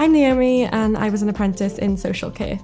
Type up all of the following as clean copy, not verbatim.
I'm Naomi and I was an apprentice in social care.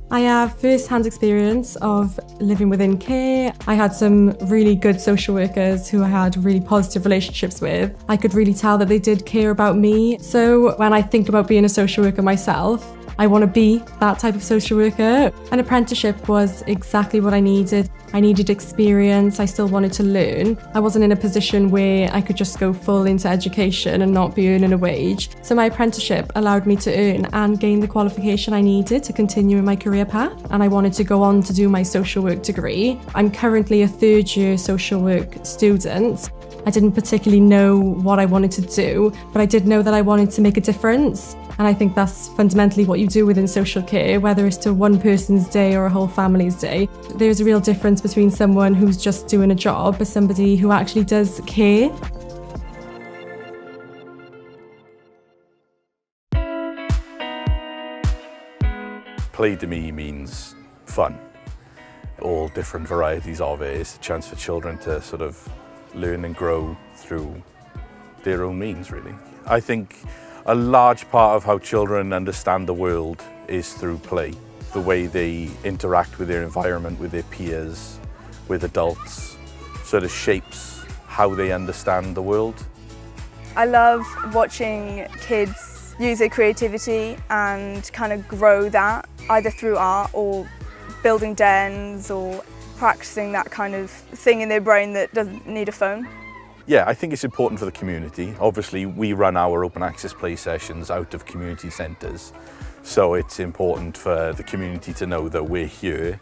I have first-hand experience of living within care. I had some really good social workers who I had really positive relationships with. I could really tell that they did care about me. So when I think about being a social worker myself, I want to be that type of social worker. An apprenticeship was exactly what I needed. I needed experience, I still wanted to learn. I wasn't in a position where I could just go full into education and not be earning a wage. So my apprenticeship allowed me to earn and gain the qualification I needed to continue in my career path. And I wanted to go on to do my social work degree. I'm currently a third year social work student. I didn't particularly know what I wanted to do, but I did know that I wanted to make a difference. And I think that's fundamentally what you do within social care, whether it's to one person's day or a whole family's day. There's a real difference between someone who's just doing a job and somebody who actually does care. Play to me means fun. All different varieties of it. It's a chance for children to sort of learn and grow through their own means, really. I think a large part of how children understand the world is through play. The way they interact with their environment, with their peers, with adults, sort of shapes how they understand the world. I love watching kids use their creativity and kind of grow that, either through art or building dens or practicing that kind of thing in their brain that doesn't need a phone. Yeah, I think it's important for the community. Obviously, we run our open access play sessions out of community centres, so it's important for the community to know that we're here,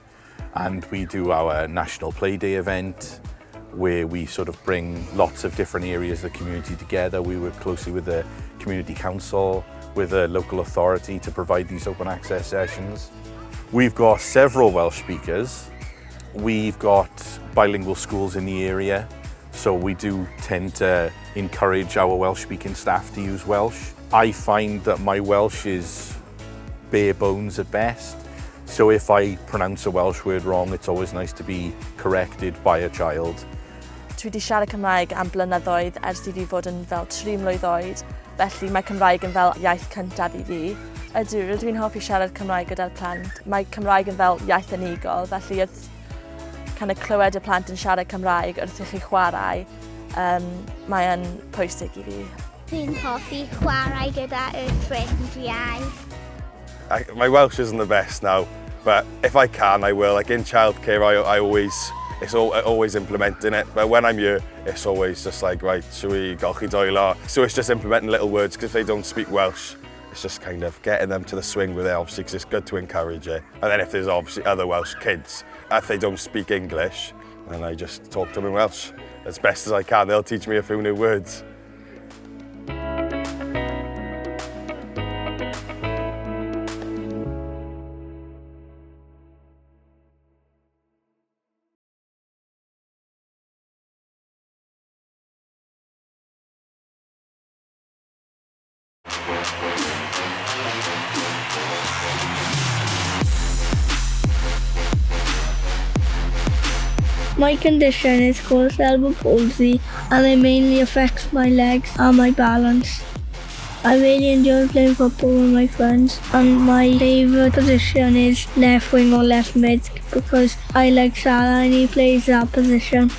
and we do our National Play Day event where we sort of bring lots of different areas of the community together. We work closely with the community council, with the local authority to provide these open access sessions. We've got several Welsh speakers. We've got bilingual schools in the area. So we do tend to encourage our Welsh-speaking staff to use Welsh. I find that my Welsh is bare bones at best. So if I pronounce a Welsh word wrong, it's always nice to be corrected by a child. Dwi wedi siarad Cymraeg am blynyddoedd ers i fi fod yn fel 3 mlwydd oed, felly mae Cymraeg yn fel iaith cyntaf i fi. Rydw i'n hoffi siarad Cymraeg gyda'r plant. Mae Cymraeg yn fel iaith unigol, felly wrth kind of clywed y plant yn siarad Cymraeg wrth i chi chwarae, mae yn pwysig i fi. Dwi'n hoffi chwarae gyda y ffrindiau. My Welsh isn't the best now, but if I can, I will. Like in childcare, it's always implementing it. But when I'm here, it's always just like, right, should we golchi doelo? So it's just implementing little words, because if they don't speak Welsh, it's just kind of getting them to the swing with it, obviously, because it's good to encourage it. And then if there's obviously other Welsh kids, if they don't speak English, then I just talk to them in Welsh as best as I can. They'll teach me a few new words. My condition is called cerebral palsy and it mainly affects my legs and my balance. I really enjoy playing football with my friends, and my favourite position is left wing or left mid because I like Salah and he plays that position.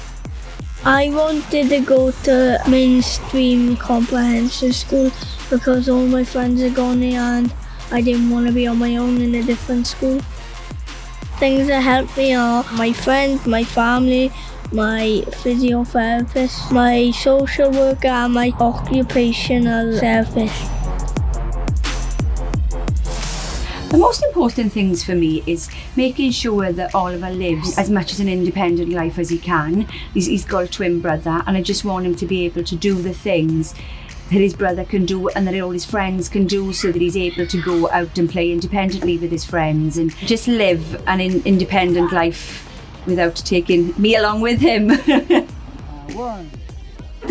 I wanted to go to mainstream comprehensive school because all my friends had gone there and I didn't want to be on my own in a different school. Things that help me are my friends, my family, my physiotherapist, my social worker and my occupational therapist. The most important things for me is making sure that Oliver lives as much as an independent life as he can. He's got a twin brother and I just want him to be able to do the things that his brother can do and that all his friends can do, so that he's able to go out and play independently with his friends and just live an independent life without taking me along with him. One.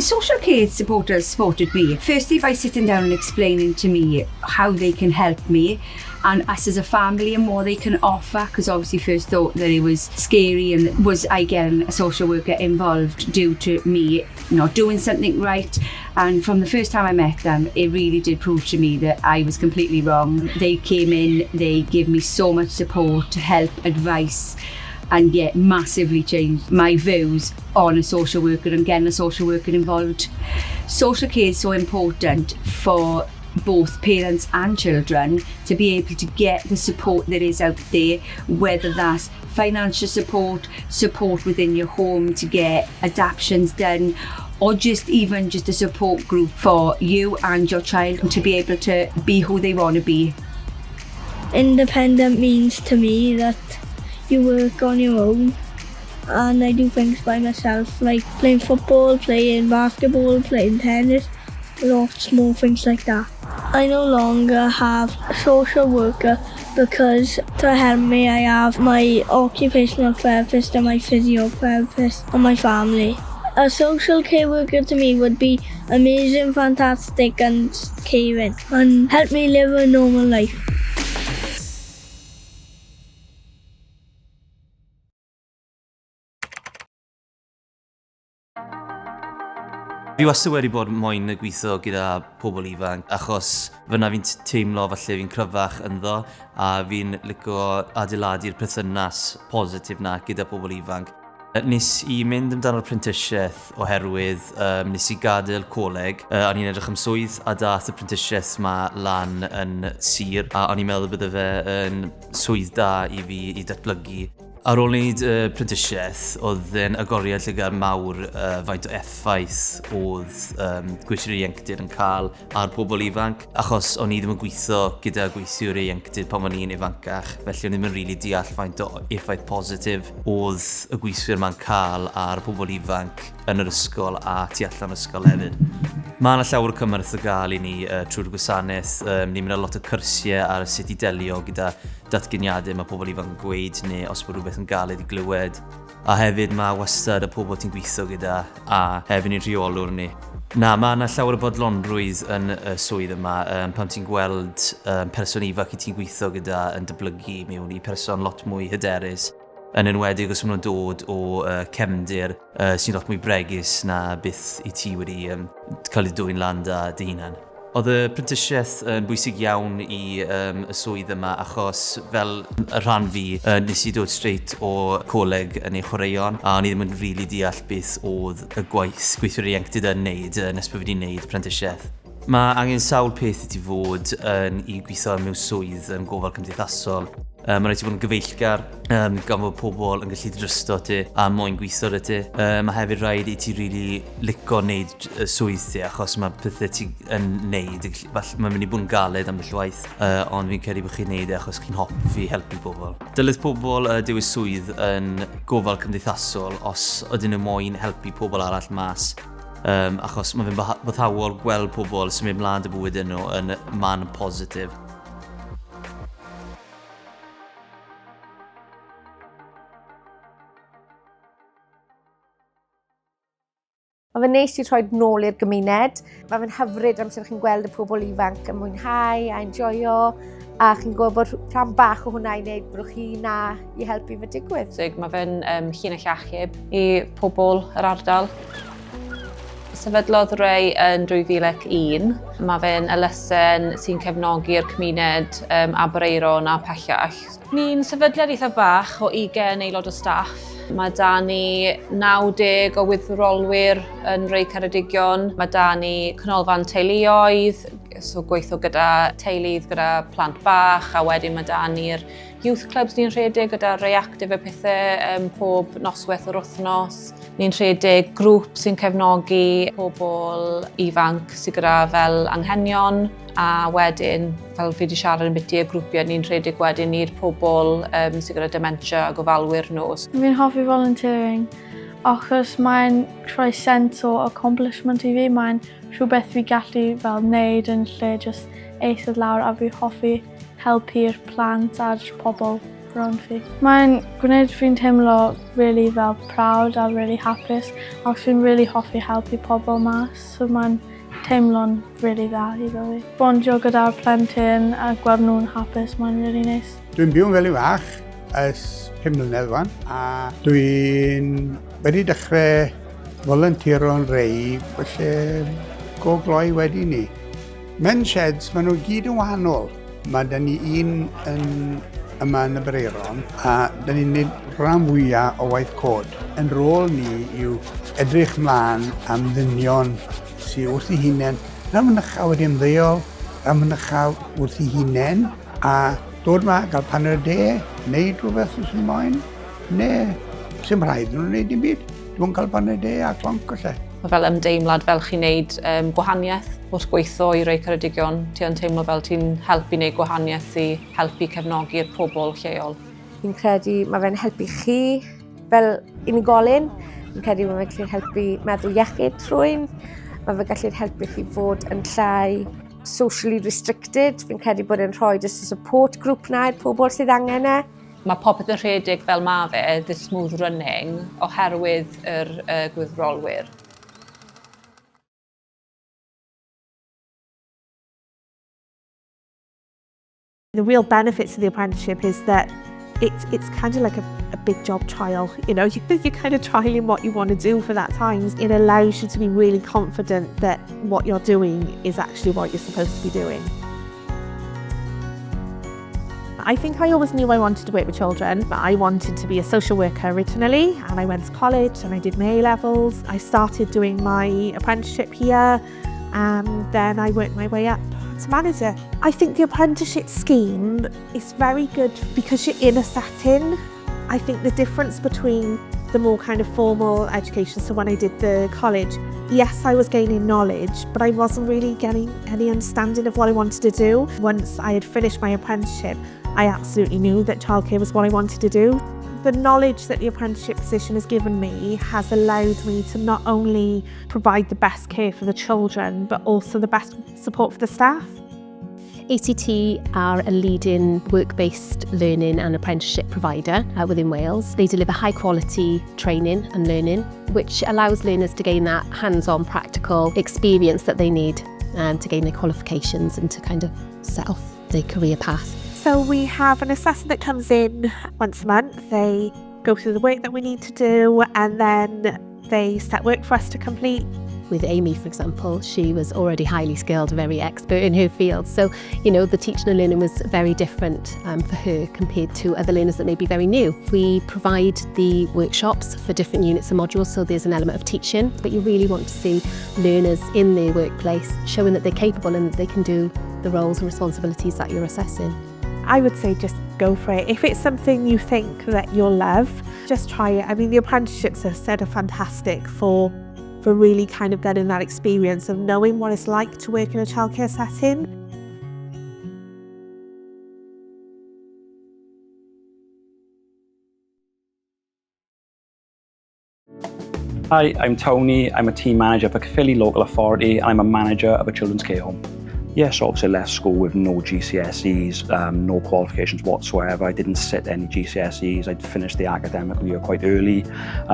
Social care supporters supported me. Firstly, by sitting down and explaining to me how they can help me and us as a family and what they can offer, because obviously first thought that it was scary and was I getting a social worker involved due to me not doing something right. And from the first time I met them, it really did prove to me that I was completely wrong. They came in, they gave me so much support, help, advice, and yet massively changed my views on a social worker and getting a social worker involved. Social care is so important for both parents and children to be able to get the support that is out there, whether that's financial support, support within your home to get adaptations done, or just a support group for you and your child to be able to be who they want to be. Independent means to me that you work on your own, and I do things by myself, like playing football, playing basketball, playing tennis, lots of small things like that. I no longer have a social worker because to help me I have my occupational therapist and my physiotherapist and my family. A social care worker to me would be amazing, fantastic and caring and help me live a normal life. Fi wastad wedi bod moyn y gweithio gyda pobl ifanc achos fyna fi'n teimlo falle fi'n cryfach ynddo a fi'n licio adeiladu'r perthynas positif na gyda pobl ifanc. Nes I mynd amdano'r Apprenticeship oherwydd nes I gadael coleg. O'n i'n edrych am swydd a dath y Apprenticeship ma lan yn sir a o'n i'n meddwl bydde fe yn swydd da I fi I datblygu. Ar ôl wneud y Prentisaethau, oedd yn agoriad llygad mawr faint o effaith oedd gweithwyr ieuenctid yn cael ar pobl ifanc, achos o'n I ddim yn gweithio gyda gweithwyr ieuenctid pan o'n i'n ifancach, felly o'n I ddim yn rili deall faint o effaith positif oedd y gweithwyr ma'n cael ar pobl ifanc yn yr ysgol a tu allan ysgol hefyd. Mae yna llawer o cymorth o gael I ni trwy'r gwasanaeth. Ni'n mynd â lot o cyrsiau ar sut I delio gyda datganiadau mae pobl ifanc yn gweud neu os bod rhywbeth yn galed I glywed. A hefyd mae wastad y pobl ti'n gweithio gyda a hefyd i'n rheolwr ni. Mae yna llawer o bodlonrwydd yn y swydd yma pan ti'n gweld person ifanc I ti'n gweithio gyda yn dyblygu mewn I person lot mwy hyderus. Yn enwedig os maen nhw'n dod o cefndir sy'n lot mwy bregus na byth I ti wedi cael ei dwy'n lan da dy hunan. Oedd y Prentisaethau yn bwysig iawn I y swydd yma achos fel y rhan fi nes I dod straight o coleg yn ei chwaraeon a o'n I ddim yn rili deall beth oedd y gweithwyr ieuenctid yn neud nes bod fi wedi neud y Prentisaethau. Mae angen sawl peth I ti fod I gweithio mewn swydd yn gofal cymdeithasol. Mae'n rhaid I bod yn gyfeillgar, gan fod pobl yn gallu drysto ti a moyn gweithio dy ti. Mae hefyd rhaid I ti rili licio wneud swydd ti achos mae pethau ti yn wneud. Mae'n mynd I bod yn galed ambell waith, ond fi'n credu bod chi'n wneud achos chi'n hoffi helpu pobl. Dylid pobl dewis swydd yn gofal cymdeithasol os ydyn nhw moyn helpu pobl arall mas. Achos mae fe'n bothawol gweld pobl sy'n mynd mlaen dy bywyd nhw yn man positif. Mae fe'n neis I rhoi nôl i'r gymuned. Mae fe'n hyfryd amser chi'n gweld y pobl ifanc yn mwynhau a enjoyo a chi'n gwybod bod rhan bach o hwnna I wneud bod chi na I helpu fe digwydd. Mae fe'n llun eich achub I pobl yr ardal. Sefydlodd rei yn 2001. Mae fe'n elusen sy'n cefnogi'r cymuned Aberaeron a pellach. Ni'n sefydliad eitha bach o 20 aelod o staff. Mae da ni 90 o wyddrolwyr yn rhai Ceredigion. Mae da ni canolfan teuluoedd, so gweithio gyda teuludd gyda plant bach, a wedyn mae da ni'r youth clubs ni'n rhedeg gyda rhai actif y pethau pob noswaith o'r wythnos. Ni'n rhedeg grŵp sy'n cefnogi pobl ifanc sydd gyda fel anghenion, a wedyn, fel fi wedi siarad yn biti y grwpiau, ni'n rhedeg wedyn i'r pobl sydd gyda dementia a gofalwyr nhw. Fi'n hoffi volunteering achos mae'n rhoi sens o accomplishment I fi. Mae'n rhywbeth fi gallu fel wneud yn lle just eistedd lawr a fi hoffi helpu'r plant a'r pobl. bron fi. Mae'n gwneud fi'n teimlo really fel proud a really hapus ac fi'n really hoffi helpu pobl mas, so mae'n teimlo'n really dda iddo fi. Bondio gyda'r plentyn a gweld nhw'n hapus, mae'n really neis. Dwi'n byw'n fel i fach ers 5 mlynedd wan a dwi'n wedi dechrau volunteero'n rei felly go gloi wedi ni. Mewn sheds, maen nhw gyd yn wahanol. Mae da ni un yma yn y Breiron a da ni'n gwneud rhan fwyaf o waith cod. Yn rôl ni yw edrych mlaen am ddynion sydd wrth ei hunain. Rhan mynycha wedi ymddeol, rhan mynycha wrth ei hunain a dod yma gael panel de, wneud rhywbeth os ydym moyn, neu sy'n rhaid nhw'n wneud dim byd. Dwi'n cael panel de a clonc o lle. Mae fel ymdeimlad fel chi'n neud gwahaniaeth wrth gweithio i rei Ceredigion. Ti'n teimlo fel ti'n helpu wneud gwahaniaeth i helpu cefnogi'r pobl lleol. Fi'n credu mae fe'n helpu chi fel unigolyn. Fi'n credu mae fe'n gallu helpu meddwl iechyd rhywun. Mae fe'n gallu helpu chi fod yn llai socially restricted. Fi'n credu bod e'n rhoi just y support group na i'r pobl sydd angen e. Mae popeth yn rhedeg fel mae fe, the smooth running, oherwydd yr gwyddrolwyr. The real benefits of the apprenticeship is that it's kind of like a big job trial. You know, you're kind of trialing what you want to do for that time. It allows you to be really confident that what you're doing is actually what you're supposed to be doing. I think I always knew I wanted to work with children, but I wanted to be a social worker originally, and I went to college and I did my A-levels. I started doing my apprenticeship here, and then I worked my way up to manager. I think the apprenticeship scheme is very good because you're in a setting. I think the difference between the more kind of formal education, so when I did the college, yes, I was gaining knowledge, but I wasn't really getting any understanding of what I wanted to do. Once I had finished my apprenticeship, I absolutely knew that childcare was what I wanted to do. The knowledge that the apprenticeship position has given me has allowed me to not only provide the best care for the children, but also the best support for the staff. ACT are a leading work-based learning and apprenticeship provider within Wales. They deliver high-quality training and learning, which allows learners to gain that hands-on practical experience that they need to gain their qualifications and to kind of set off their career path. So we have an assessor that comes in once a month. They go through the work that we need to do and then they set work for us to complete. With Amy, for example, she was already highly skilled, very expert in her field. So, you know, the teaching and learning was very different for her compared to other learners that may be very new. We provide the workshops for different units and modules, so there's an element of teaching, but you really want to see learners in their workplace showing that they're capable and that they can do the roles and responsibilities that you're assessing. I would say just go for it. If it's something you think that you'll love, just try it. I mean, the apprenticeships are fantastic for really kind of getting that experience of knowing what it's like to work in a childcare setting. Hi, I'm Tony. I'm a team manager for Caerphilly Local Authority and I'm a manager of a children's care home. Yes, obviously I left school with no GCSEs, no qualifications whatsoever. I didn't sit any GCSEs. I'd finished the academic year quite early.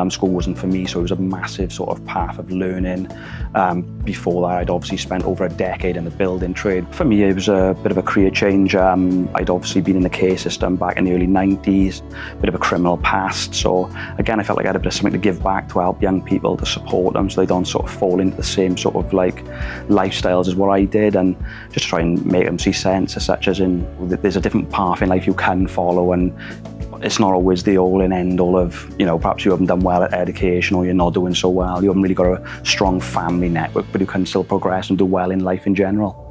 School wasn't for me, so it was a massive sort of path of learning. Before that, I'd obviously spent over a decade in the building trade. For me, it was a bit of a career change. I'd obviously been in the care system back in the early 90s, a bit of a criminal past. So again, I felt like I had a bit of something to give back to help young people, to support them so they don't sort of fall into the same sort of like lifestyles as what I did. And just try and make them see sense, such as in there's a different path in life you can follow and it's not always the all and end all of, you know, perhaps you haven't done well at education or you're not doing so well, you haven't really got a strong family network, but you can still progress and do well in life in general.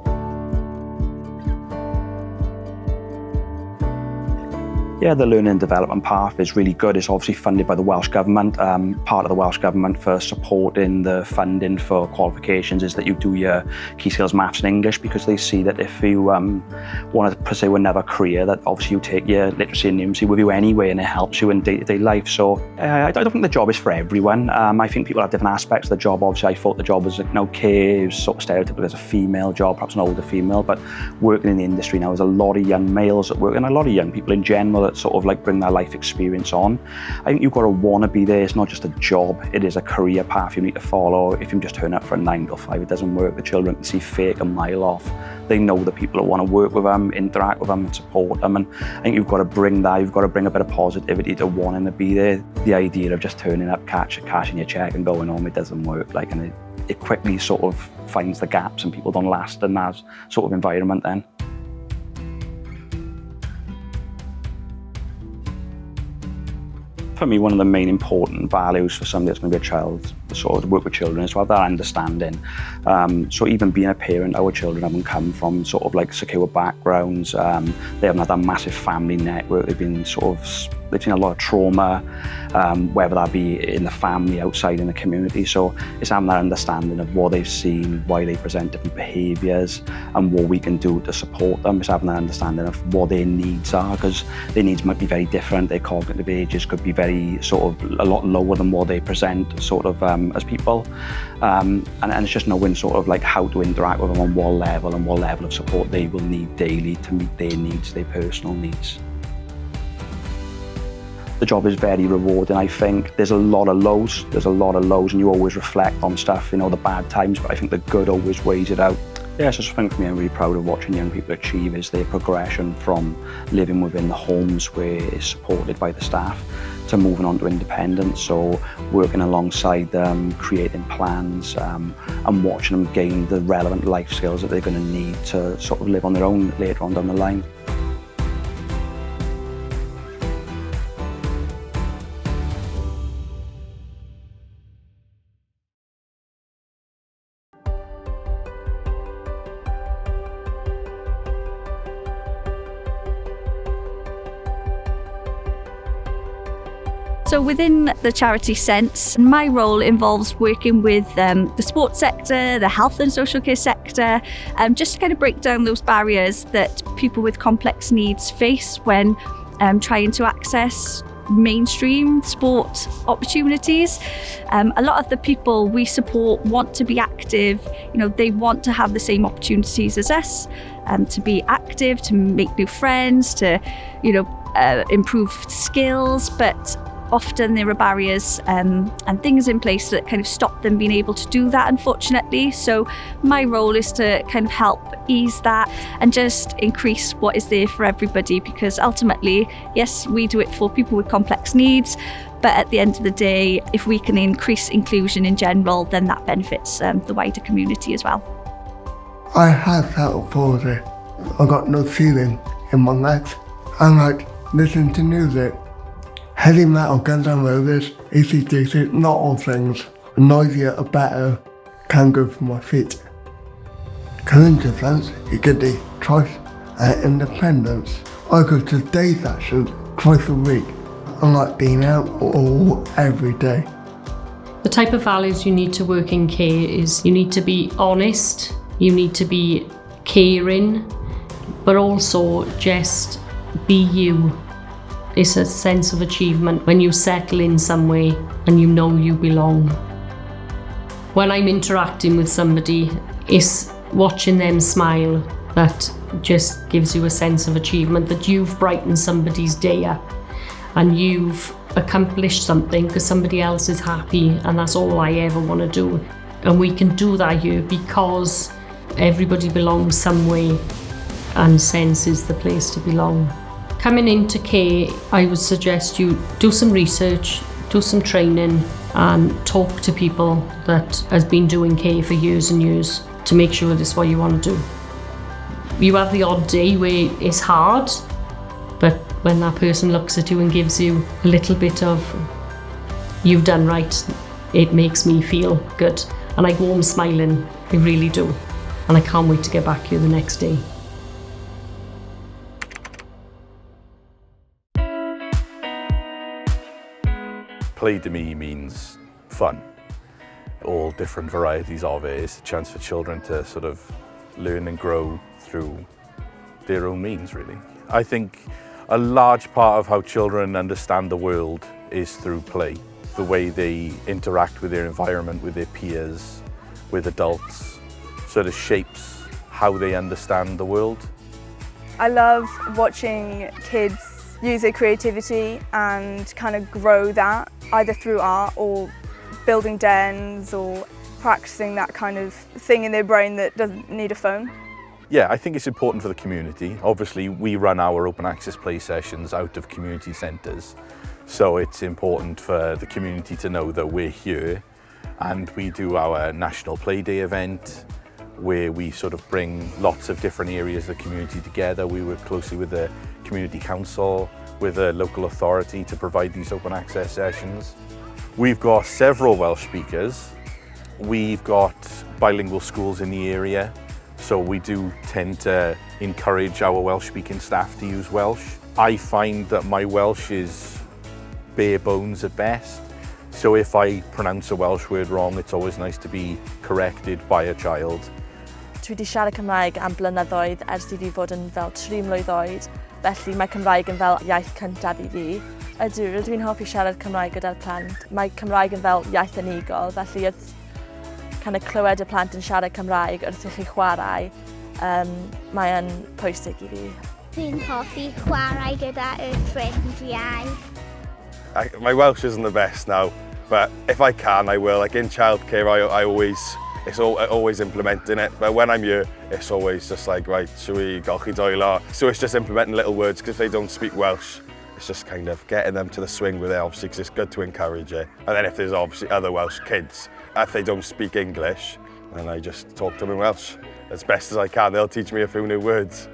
Yeah, the learning and development path is really good. It's obviously funded by the Welsh Government. Part of the Welsh Government for supporting the funding for qualifications is that you do your key skills maths and English, because they see that if you want to pursue another career, that obviously you take your literacy and numeracy with you anyway and it helps you in day-to-day life. So I don't think the job is for everyone. I think people have different aspects of the job. Obviously I thought the job was, you know, care, it was sort of stereotypical as a female job, perhaps an older female, but working in the industry now, there's a lot of young males that work and a lot of young people in general to sort of like bring their life experience on. I think you've got to want to be there. It's not just a job, it is a career path you need to follow. If you just turn up for a 9 to 5, it doesn't work. The children can see fake a mile off. They know the people that want to work with them, interact with them and support them, and I think you've got to bring that, you've got to bring a bit of positivity to wanting to be there. The idea of just turning up, cashing your check and going home, it doesn't work. Like, and it quickly sort of finds the gaps and people don't last in that sort of environment then. For me, one of the main important values for somebody that's going to be a child, sort of work with children, is to have that understanding. So even being a parent, our children haven't come from sort of like secure backgrounds. They haven't had that massive family network. They've been they've seen a lot of trauma, whether that be in the family, outside in the community. So it's having that understanding of what they've seen, why they present different behaviours, and what we can do to support them. It's having that understanding of what their needs are, because their needs might be very different. Their cognitive ages could be very sort of a lot lower than what they present sort of as people. And it's just knowing sort of like how to interact with them on what level and what level of support they will need daily to meet their needs, their personal needs. The job is very rewarding, I think. There's a lot of lows, and you always reflect on stuff, you know, the bad times, but I think the good always weighs it out. Yeah, it's just something for me I'm really proud of watching young people achieve, is their progression from living within the homes where it's supported by the staff to moving on to independence, so working alongside them, creating plans, and watching them gain the relevant life skills that they're going to need to sort of live on their own later on down the line. So within the charity sense, my role involves working with the sports sector, the health and social care sector, just to kind of break down those barriers that people with complex needs face when trying to access mainstream sport opportunities. A lot of the people we support want to be active, you know, they want to have the same opportunities as us, to be active, to make new friends, to, you know, improve skills, but often there are barriers and things in place that kind of stop them being able to do that, unfortunately. So my role is to kind of help ease that and just increase what is there for everybody, because ultimately, yes, we do it for people with complex needs, but at the end of the day, if we can increase inclusion in general, then that benefits the wider community as well. I have felt palsy. I got no feeling in my legs. I like listening to music. Heavy metal, Guns N' Roses, AC/DC, not all things. Noisier or better can go for my feet. Current events, you get the choice and independence. I go to day sessions twice a week. I like being out every day. The type of values you need to work in care is you need to be honest, you need to be caring, but also just be you. It's a sense of achievement when you settle in somewhere and you know you belong. When I'm interacting with somebody, it's watching them smile that just gives you a sense of achievement, that you've brightened somebody's day up and you've accomplished something because somebody else is happy, and that's all I ever want to do. And we can do that here because everybody belongs somewhere and sense is the place to belong. Coming into care, I would suggest you do some research, do some training and talk to people that has been doing care for years and years to make sure this is what you want to do. You have the odd day where it's hard, but when that person looks at you and gives you a little bit of, you've done right, it makes me feel good. And I go home smiling, I really do. And I can't wait to get back here the next day. Play to me means fun. All different varieties of it. It's a chance for children to sort of learn and grow through their own means, really. I think a large part of how children understand the world is through play. The way they interact with their environment, with their peers, with adults, sort of shapes how they understand the world. I love watching kids use their creativity and kind of grow that either through art or building dens or practicing that kind of thing in their brain that doesn't need a phone. Yeah, I think it's important for the community. Obviously, we run our open access play sessions out of community centres, so it's important for the community to know that we're here, and we do our National Play Day event where we sort of bring lots of different areas of the community together. We work closely with the community council, with the local authority to provide these open access sessions. We've got several Welsh speakers. We've got bilingual schools in the area, so we do tend to encourage our Welsh speaking staff to use Welsh. I find that my Welsh is bare bones at best, so if I pronounce a Welsh word wrong, it's always nice to be corrected by a child. Dwi wedi siarad Cymraeg am blynyddoedd ers i fi fod yn fel 3 mlwydd oed, felly mae Cymraeg yn fel iaith cyntaf i fi. Rydw i'n hoffi siarad Cymraeg gyda'r plant. Mae Cymraeg yn fel iaith unigol, felly kind of clywed y plant yn siarad Cymraeg wrth i chi chwarae, mae yn pwysig i fi. Dwi'n hoffi chwarae gyda y ffrindiau. My Welsh isn't the best now, but if I can, I will. Like in childcare, it's always implementing it. But when I'm here, it's always just like, right, should we golchi doelo? So it's just implementing little words, because if they don't speak Welsh, it's just kind of getting them to the swing with it, obviously, because it's good to encourage it. And then if there's obviously other Welsh kids, if they don't speak English, then I just talk to them in Welsh as best as I can. They'll teach me a few new words.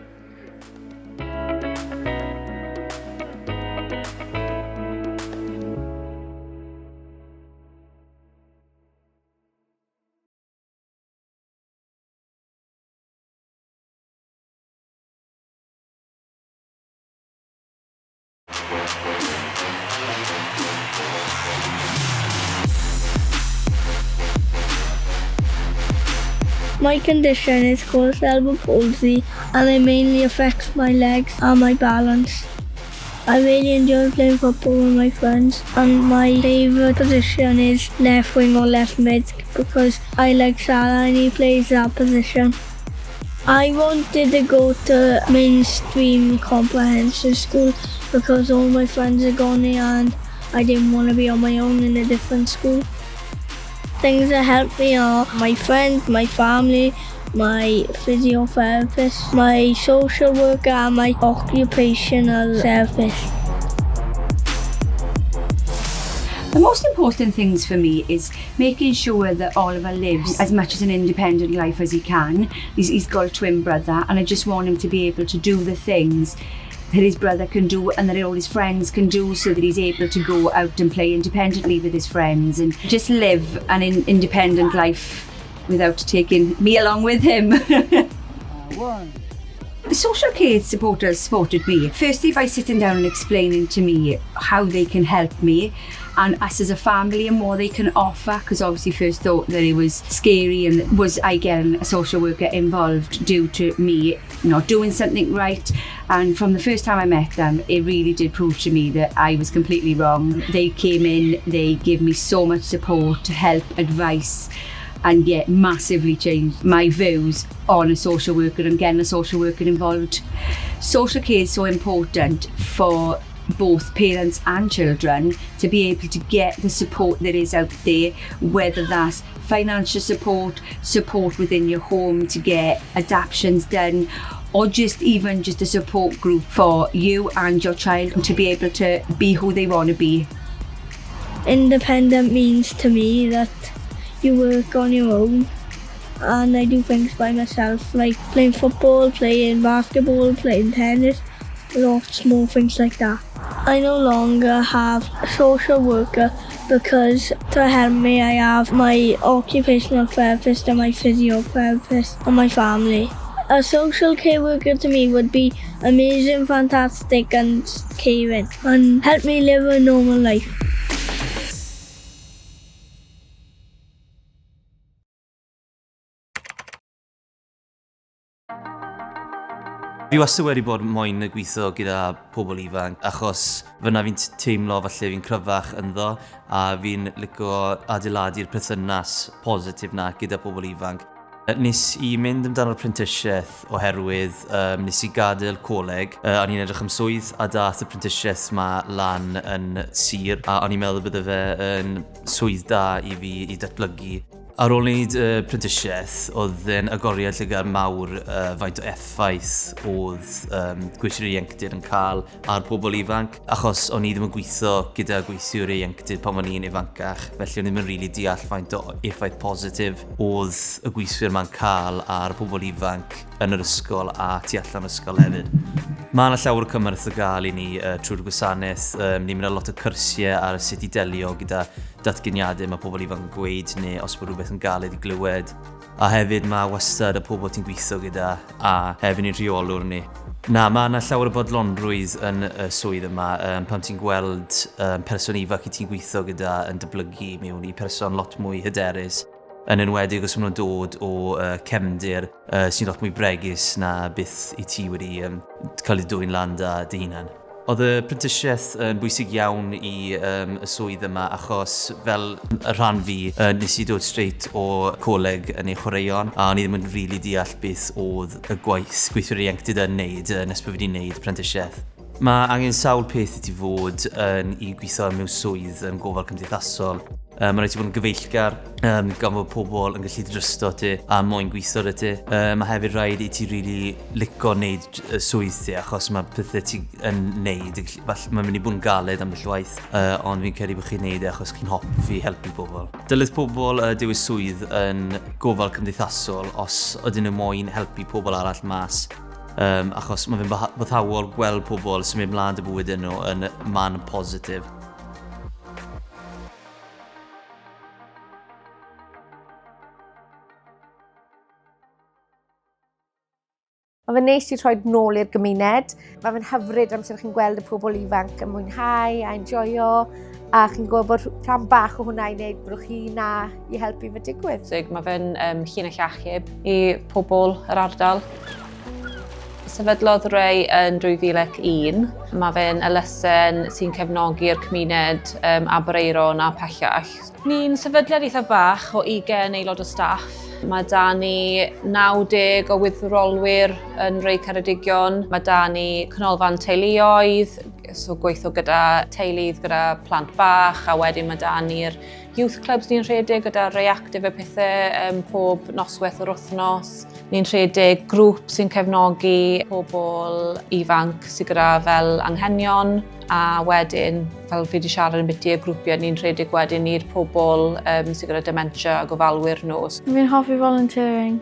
My condition is called cerebral palsy, and it mainly affects my legs and my balance. I really enjoy playing football with my friends, and my favourite position is left wing or left mid because I like Salah and he plays that position. I wanted to go to mainstream comprehensive school because all my friends are gone there and I didn't want to be on my own in a different school. Things that help me are my friends, my family, my physiotherapist, my social worker and my occupational therapist. The most important things for me is making sure that Oliver lives as much as an independent life as he can. He's got a twin brother, and I just want him to be able to do the things that his brother can do and that all his friends can do, so that he's able to go out and play independently with his friends and just live an independent life without taking me along with him. The social care supporters supported me. Firstly, by sitting down and explaining to me how they can help me and us as a family and what they can offer, because obviously first thought that it was scary and was I getting a social worker involved due to me not doing something right. And from the first time I met them, it really did prove to me that I was completely wrong. They came in, they gave me so much support, help, advice, and yet massively changed my views on a social worker and getting a social worker involved. Social care is so important for both parents and children to be able to get the support that is out there, whether that's financial support, support within your home to get adaptations done, or just even just a support group for you and your child to be able to be who they want to be. Independent means to me that you work on your own, and I do things by myself, like playing football, playing basketball, playing tennis, lots more things like that. I no longer have a social worker because to help me I have my occupational therapist and my physiotherapist and my family. A social care worker to me would be amazing, fantastic and caring and help me live a normal life. Fi wastad wedi bod moyn y gweithio gyda pobl ifanc, achos fyna fi'n teimlo falle fi'n cryfach ynddo, a fi'n licio adeiladu'r perthynas positif na gyda pobl ifanc. Nes i mynd amdano'r Prentisaeth oherwydd nes i gadael coleg. O'n i'n edrych am swydd a dath y Apprenticeships ma lan yn sir a o'n i'n meddwl bydde fe yn swydd da i fi i datblygu. Ar ôl wneud y Prentisaeth, oedd yn agoriad llygad mawr faint o effaith oedd gweithwyr ieuenctid yn cael ar pobl ifanc, achos o'n i ddim yn gweithio gyda gweithwyr ieuenctid pan o'n i'n ifancach, felly o'n i ddim yn rili deall faint o effaith positif oedd y gweithwyr ma'n cael ar pobl ifanc yn yr ysgol a tu allan ysgol hefyd. Mae yna llawer o cymorth o gael i ni trwy'r gwasanaeth. Ni'n mynd â lot o cyrsiau ar sut i delio gyda datganiadau mae pobl ifanc yn gweud neu os bod rhywbeth yn galed i glywed. A hefyd mae wastad y pobl ti'n gweithio gyda a hefyd i'n rheolwr ni. Mae yna llawer o bodlonrwydd yn y swydd yma pan ti'n gweld person ifanc i ti'n gweithio gyda yn dyblygu mewn i person lot mwy hyderus. Yn enwedig os maen nhw'n dod o cefndir sy'n lot mwy bregus na byth i ti wedi cael ei dwy'n lan da dy hunan. Oedd y Prentisaeth yn bwysig iawn i y swydd yma achos fel y rhan fi nes i dod straight o coleg yn ei chwaraeon a o'n i ddim yn rili deall beth oedd y gweithwyr ieuenctid yn neud nes bod fi wedi wneud Prentisaeth. Mae angen sawl peth i ti fod i gweithio mewn swydd yn gofal cymdeithasol. Mae rhaid ti bod yn gyfeillgar, gan fod pobl yn gallu drysto ti a moyn gweithio dy ti. Mae hefyd rhaid i ti rili licio wneud swydd ti achos mae pethau ti yn wneud. Mae'n mynd i bod yn galed am y llwaith, ond fi'n credu bod chi'n wneud achos chi'n hoffi helpu pobl. Dylid pobl dewis swydd yn gofal cymdeithasol os ydyn nhw moyn helpu pobl arall mas. Achos mae fe'n boddhawol gweld pobl sy'n mynd mlaen dy bywyd nhw yn man positif. Mae fe'n neis i rhoi nôl i'r gymuned. Mae fe'n hyfryd amser chi'n gweld y pobl ifanc yn mwynhau a enjoyo a chi'n gwybod bod rhan bach o hwnna i wneud bod chi na i helpu fe digwydd. Mae fe'n llun achub i pobl yr ardal. Sefydlodd Ray yn 2001. Mae fe'n elusen sy'n cefnogi'r cymuned Aberaeron a pellach. Ni'n sefydliad eitha bach o 20 aelod o staff. Mae da ni 90 o withdrawalwyr yn Ray Ceredigion. Mae da ni canolfan teuluoedd, so gweithio gyda teuludd gyda plant bach, a wedyn mae da ni'r youth clubs ni'n rhedeg gyda reactive y pethau pob noswaith o'r wythnos. Ni'n rhedeg grŵp sy'n cefnogi pobl ifanc sydd gyda fel anghenion, a wedyn, fel fi wedi siarad yn biti y grwpiau, ni'n rhedeg wedyn i'r pobl sydd gyda dementia a gofalwyr nhw. Fi'n hoffi volunteering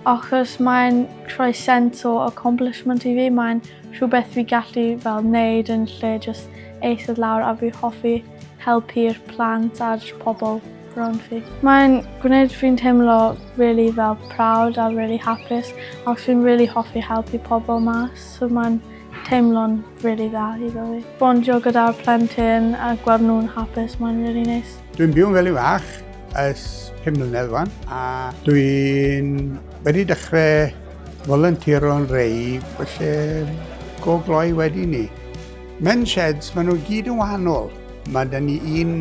achos mae'n rhoi sens o accomplishment i fi. Mae'n rhywbeth fi gallu fel wneud yn lle jyst eistedd lawr a fi hoffi helpu'r plant a'r pobl rownd fi. Mae'n gwneud fi'n teimlo really fel proud a really hapus ac fi'n really hoffi helpu pobl mas. So mae'n teimlo'n really dda iddo fi. Bondio gyda'r plentyn a gweld nhw'n hapus, mae'n really nice. Dwi'n byw'n fel i fach ers 5 mlynedd wan a dwi'n wedi dechrau volunteero'n rei felly go gloi wedi ni. Mewn sheds maen nhw gyd yn wahanol. Mae da ni un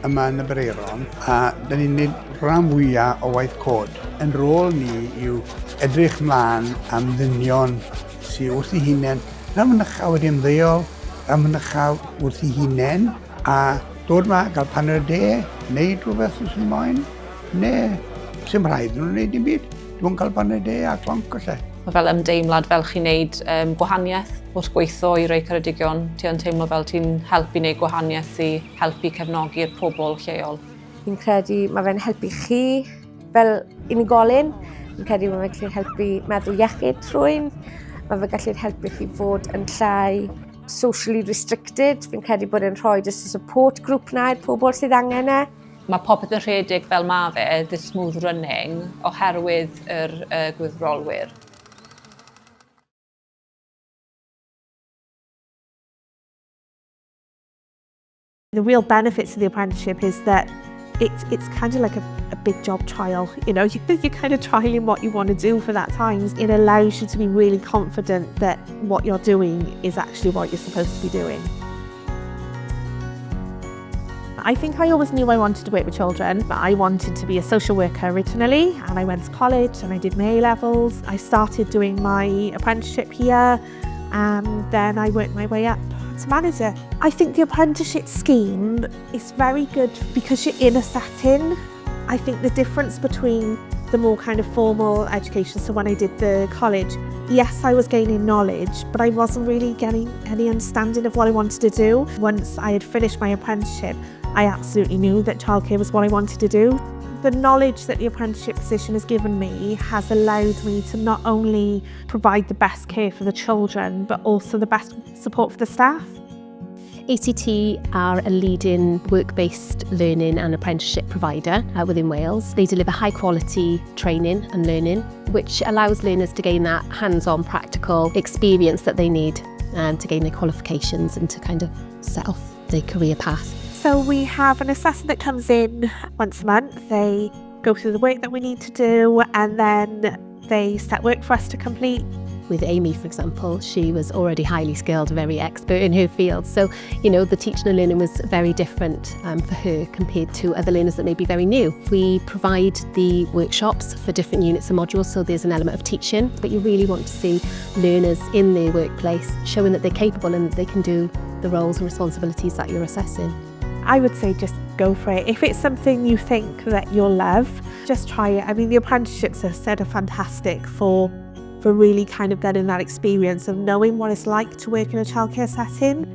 yma yn y Aberaeron a da ni'n gwneud rhan fwyaf o waith cod. Yn rôl ni yw edrych mlaen am ddynion sydd wrth ei hunain. Na mynycha wedi ymddeol, na mynycha wrth ei hunain a dod yma gael paned de, wneud rhywbeth os ydyn moyn, neu sy'n rhaid nhw'n wneud dim byd. Dwi'n cael paned de a clonc o lle. Mae fel ymdeimlad fel chi'n neud gwahaniaeth wrth gweithio i Ray Ceredigion. Ti'n teimlo fel ti'n helpu wneud gwahaniaeth i helpu cefnogi'r pobl lleol. Fi'n credu mae fe'n helpu chi fel unigolyn. Fi'n credu mae fe'n helpu meddwl iechyd rhywun. Mae fe gallu helpu chi fod yn llai socially restricted. Fi'n credu bod e'n rhoi just y support group na i'r pobl sydd angen e. Mae popeth yn rhedeg fel mae fe, the smooth running, oherwydd yr gwyddrolwyr. The real benefits of the apprenticeship is that it's kind of like a big job trial. You know, you're kind of trialing what you want to do for that time. It allows you to be really confident that what you're doing is actually what you're supposed to be doing. I think I always knew I wanted to work with children, but I wanted to be a social worker originally, and I went to college and I did my A-levels. I started doing my apprenticeship here, and then I worked my way up to manager. I think the apprenticeship scheme is very good because you're in a setting. I think the difference between the more kind of formal education, so when I did the college, yes, I was gaining knowledge, but I wasn't really getting any understanding of what I wanted to do. Once I had finished my apprenticeship, I absolutely knew that childcare was what I wanted to do. The knowledge that the apprenticeship position has given me has allowed me to not only provide the best care for the children, but also the best support for the staff. ACT are a leading work-based learning and apprenticeship provider within Wales. They deliver high-quality training and learning, which allows learners to gain that hands-on practical experience that they need to gain their qualifications and to kind of set off their career path. So we have an assessor that comes in once a month. They go through the work that we need to do, and then they set work for us to complete. With Amy, for example, she was already highly skilled, very expert in her field. So, you know, the teaching and learning was very different for her compared to other learners that may be very new. We provide the workshops for different units and modules, so there's an element of teaching, but you really want to see learners in their workplace showing that they're capable and that they can do the roles and responsibilities that you're assessing. I would say just go for it. If it's something you think that you'll love, just try it. I mean, the apprenticeships are fantastic for really kind of getting that experience of knowing what it's like to work in a childcare setting.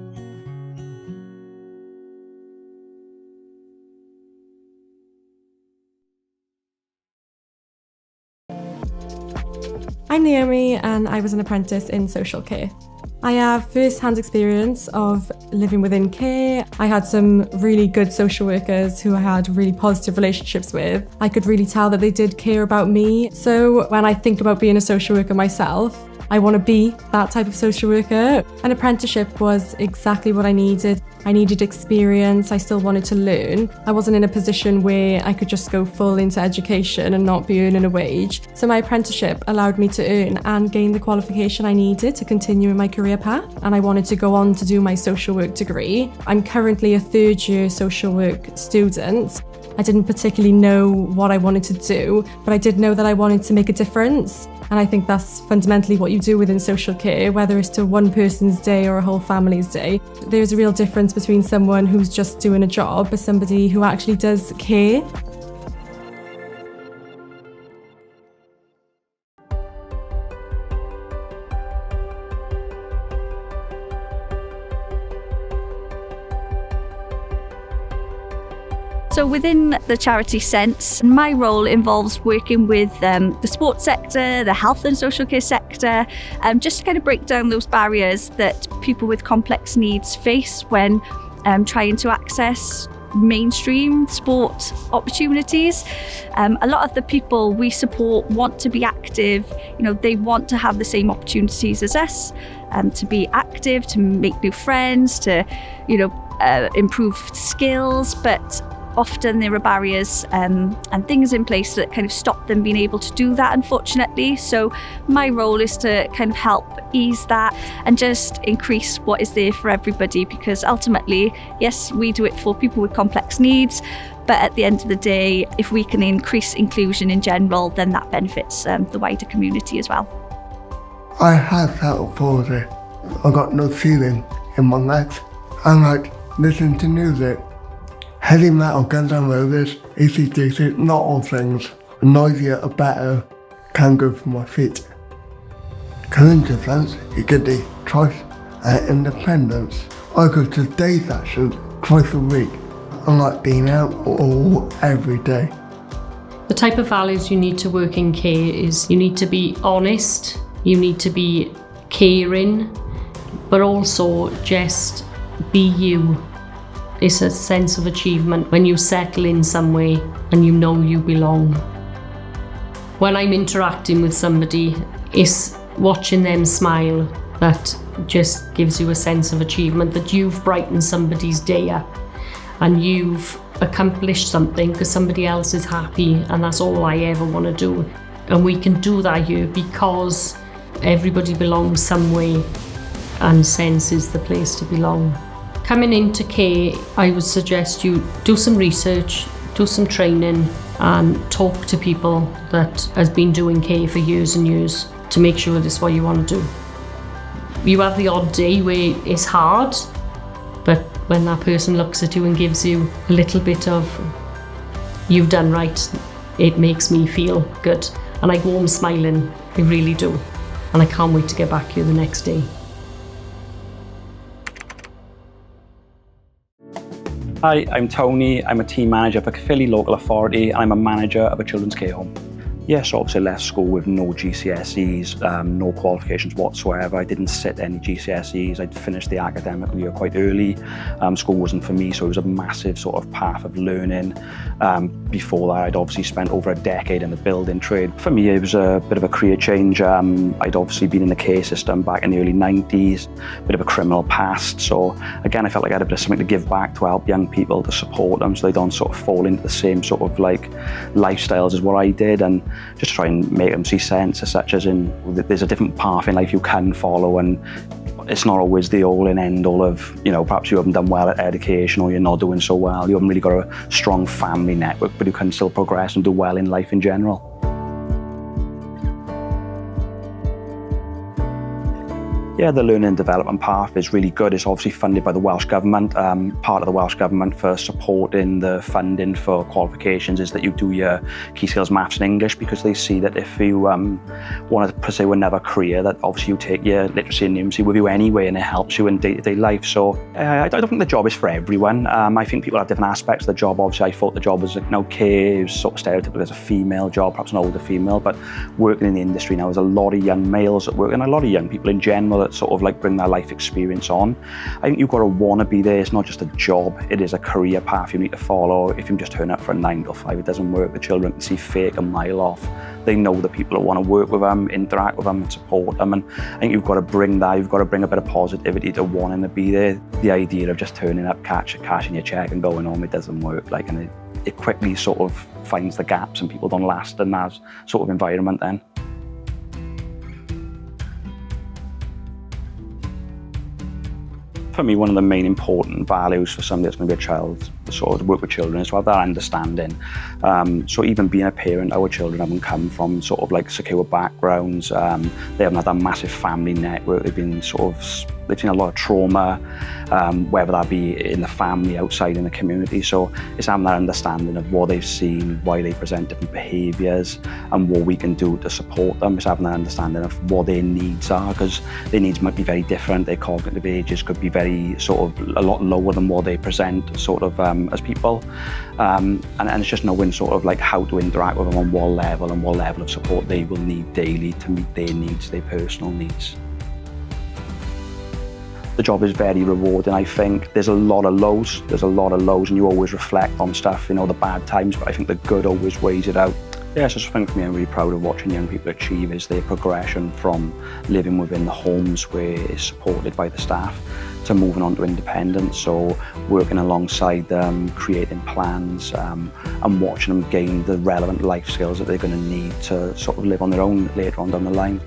I'm Naomi and I was an apprentice in social care. I have first-hand experience of living within care. I had some really good social workers who I had really positive relationships with. I could really tell that they did care about me. So when I think about being a social worker myself, I want to be that type of social worker. An apprenticeship was exactly what I needed. I needed experience, I still wanted to learn. I wasn't in a position where I could just go full into education and not be earning a wage. So my apprenticeship allowed me to earn and gain the qualification I needed to continue in my career path. And I wanted to go on to do my social work degree. I'm currently a third-year social work student. I didn't particularly know what I wanted to do, but I did know that I wanted to make a difference. And I think that's fundamentally what you do within social care, whether it's to one person's day or a whole family's day. There's a real difference between someone who's just doing a job and somebody who actually does care. So within the charity sense, my role involves working with the sports sector, the health and social care sector, just to kind of break down those barriers that people with complex needs face when trying to access mainstream sport opportunities. A lot of the people we support want to be active, they want to have the same opportunities as us, to be active, to make new friends, to, improve skills, but often there are barriers and things in place that kind of stop them being able to do that, unfortunately. So my role is to kind of help ease that and just increase what is there for everybody, because ultimately, yes, we do it for people with complex needs, but at the end of the day, if we can increase inclusion in general, then that benefits the wider community as well. I have felt palsy. I got no feeling in my legs. I listen to music. Heavy metal, Guns N' Roses, AC/DC, not all things. Noisier or better can go for my feet. Coming to events, you get the choice and independence. I go to day sessions twice a week. I like being out every day. The type of values you need to work in care is you need to be honest, you need to be caring, but also just be you. It's a sense of achievement when you settle in somewhere and you know you belong. When I'm interacting with somebody, it's watching them smile that just gives you a sense of achievement, that you've brightened somebody's day up and you've accomplished something because somebody else is happy, and that's all I ever want to do. And we can do that here because everybody belongs somewhere and sense is the place to belong. Coming into care, I would suggest you do some research, do some training and talk to people that has been doing care for years and years to make sure this is what you want to do. You have the odd day where it's hard, but when that person looks at you and gives you a little bit of, you've done right, it makes me feel good. And I go home smiling, I really do. And I can't wait to get back here the next day. Hi, I'm Tony. I'm a team manager for Caerphilly Local Authority and I'm a manager of a children's care home. Yes, obviously I left school with no GCSEs, no qualifications whatsoever. I didn't sit any GCSEs. I'd finished the academic year quite early. School wasn't for me, so it was a massive sort of path of learning. Before that, I'd obviously spent over a decade in the building trade. For me, it was a bit of a career change. I'd obviously been in the care system back in the early 90s, a bit of a criminal past. So again, I felt like I had a bit of something to give back to help young people, to support them so they don't sort of fall into the same sort of like lifestyles as what I did. And just try and make them see sense, as such as in there's a different path in life you can follow, and it's not always the all and end all of, you know, perhaps you haven't done well at education or you're not doing so well, you haven't really got a strong family network, but you can still progress and do well in life in general. Yeah, the learning and development path is really good. It's obviously funded by the Welsh Government. Part of the Welsh Government for supporting the funding for qualifications is that you do your key skills maths and English, because they see that if you want to pursue another career, that obviously you take your literacy and numeracy with you anyway, and it helps you in day-to-day life. So I don't think the job is for everyone. I think people have different aspects of the job. Obviously I thought the job was like, no, care, it was sort of stereotypical as a female job, perhaps an older female, but working in the industry now, there's a lot of young males that work, and a lot of young people in general that sort of like bring their life experience on. I think you've got to want to be there. It's not just a job, it is a career path you need to follow. If you just turn up for a 9 to 5, it doesn't work. The children can see fake a mile off. They know the people that want to work with them, interact with them and support them, and I think you've got to bring that, you've got to bring a bit of positivity to wanting to be there. The idea of just turning up, cashing your check and going home, it doesn't work. Like, and it quickly sort of finds the gaps and people don't last in that sort of environment then. For me, one of the main important values for somebody that's going to be a child, sort of work with children, is to have that understanding. So even being a parent, our children haven't come from sort of like secure backgrounds. They haven't had that massive family network. They've seen a lot of trauma, whether that be in the family, outside in the community. So it's having that understanding of what they've seen, why they present different behaviours, and what we can do to support them. It's having that understanding of what their needs are, because their needs might be very different. Their cognitive ages could be very sort of a lot lower than what they present sort of as people. And it's just knowing sort of like how to interact with them on what level and what level of support they will need daily to meet their needs, their personal needs. The job is very rewarding, I think. There's a lot of lows, and you always reflect on stuff, you know, the bad times, but I think the good always weighs it out. Yeah, so something for me I'm really proud of watching young people achieve is their progression from living within the homes where it's supported by the staff to moving on to independence. So working alongside them, creating plans, and watching them gain the relevant life skills that they're going to need to sort of live on their own later on down the line.